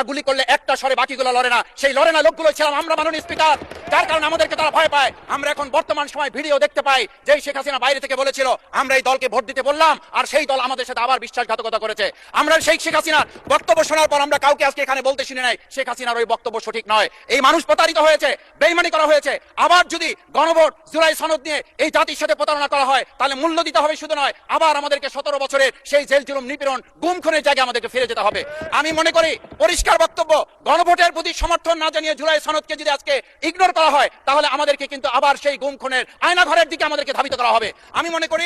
গুলি করলে একটা স্বরে বাকিগুলো লড়ে না, সেই লড়ে না লোকগুলো ছিলাম আমরা মাননীয় স্পিকার, যার কারণে আমাদেরকে তারা ভয় পায়। আমরা এখন বর্তমান সময় ভিডিও দেখতে পাই যে শেখ হাসিনা বাইরে থেকে বলেছিল আমরা এই দলকে ভোট দিতে বললাম, আর সেই দল আমাদের সাথে আবার বিশ্বাসঘাতকতা করেছে। আমরা শেখ হাসিনার বক্তব্য শোনার পর আমরা কাউকে আজকে এখানে বলতে শুনি নাই শেখ হাসিনার ওই বক্তব্য সঠিক নয়, এই মানুষ প্রতারিত হয়েছে, বেইমানি করা হয়েছে। আবার যদি গণভোট জুলাই সনদ নিয়ে এই জাতির সাথে প্রতারণা করা হয় তাহলে মূল্য দিতে হবে, শুধু নয় আবার আমাদেরকে 17 বছরের সেই জেল জুলুম নিপীড়ন গুম খুনের জায়গায় আমাদেরকে ফিরে যেতে হবে। আমি মনে করি পরিষ্কার বক্তব্য, গণভোটের প্রতি সমর্থন না জানিয়ে জুলাই সনদকে যদি আজকে ইগনোর করা হয় তাহলে আমাদেরকে কিন্তু আবার সেই গুম খুনের আয়নাঘরের দিকে আমাদেরকে ধাবিত করা হবে। আমি মনে করি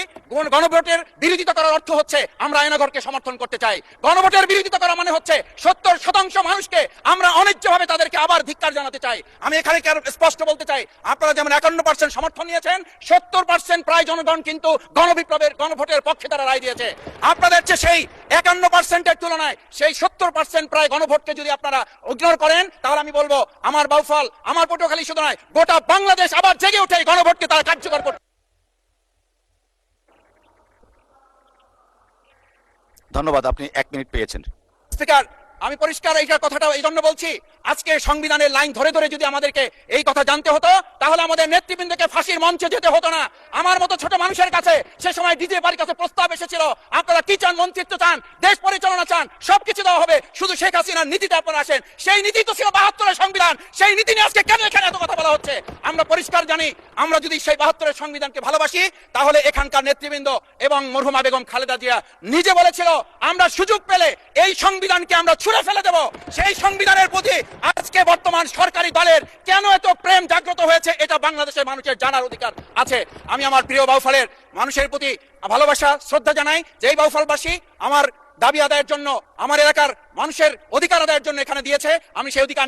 গণভোটের বিরোধিতা করার অর্থ হচ্ছে আমরা আয়নাঘরকে সমর্থন করতে চাই। গণভোটের বিরোধিতা করা মানে হচ্ছে 70% মানুষকে আমরা অন্যায্যভাবে তাদেরকে আবার ধিক্কার জানাতে চাই। আমি এখানে স্পষ্ট বলতে চাই, আপনারা যেমন 51% সমর্থন নিয়েছেন, 70% প্রায় জনগণ কিন্তু গণবিপ্লবের গণভোটের পক্ষে তারা রায় দিয়েছে। আপনাদের চেয়ে সেই 51%-এর তুলনায় সেই 70% প্রায় গণভোটকে যদি আপনারা ইগনোর করেন তাহলে আমি বলবো আমার বাউফল, আমার পটুয়াখালী শুধু নয় গোটা বাংলাদেশ আবার জেগে উঠে গণভোটকে তারা কার্যকর করতে। ধন্যবাদ, আপনি 1 মিনিট পেয়েছেন। স্পিকার, আমি পরিষ্কার এইটার কথাটা এই জন্য বলছি, আজকে সংবিধানের লাইন ধরে ধরে যদি আমাদেরকে এই কথা জানতে হতো তাহলে আমাদের নেতৃবৃন্দকে ফাঁসির মঞ্চে যেতে হতো না। আমার মতো ছোট মানুষের কাছে সে সময় ডিজিএফআইয়ের কাছে প্রস্তাব এসেছিল, আপনারা কি চান, মন্ত্রিত্ব চান, দেশ পরিচালনা চান, সবকিছু দেওয়া হবে, শুধু শেখ হাসিনার নীতিতে আপনারা আসেন। সেই নীতি তো ছিল 72-এর সংবিধান, সেই নীতি নিয়ে আজকে কেন এখানে এত কথা বলা হচ্ছে? আমরা পরিষ্কার জানি, আমরা যদি সেই 72-এর সংবিধানকে ভালোবাসি তাহলে এখানকার নেতৃবৃন্দ এবং মরহুমা বেগম খালেদা জিয়া নিজে বলেছিল আমরা সুযোগ পেলে এই সংবিধানকে আমরা ছুঁড়ে ফেলে দেব। সেই সংবিধানের প্রতি আজকে বর্তমান সরকারি দলের কেন এত প্রেম জাগ্রত হয়েছে এটা বাংলাদেশের মানুষের জানার অধিকার আছে। আমি আমার প্রিয় বাউফলের মানুষের প্রতি ভালোবাসা শ্রদ্ধা জানাই, যে এই বাউফলবাসী আমার দাবি আদায়ের জন্য, আমার এলাকার মানুষের অধিকার আদায়ের জন্য এখানে দিয়েছে, আমি সেই অধিকার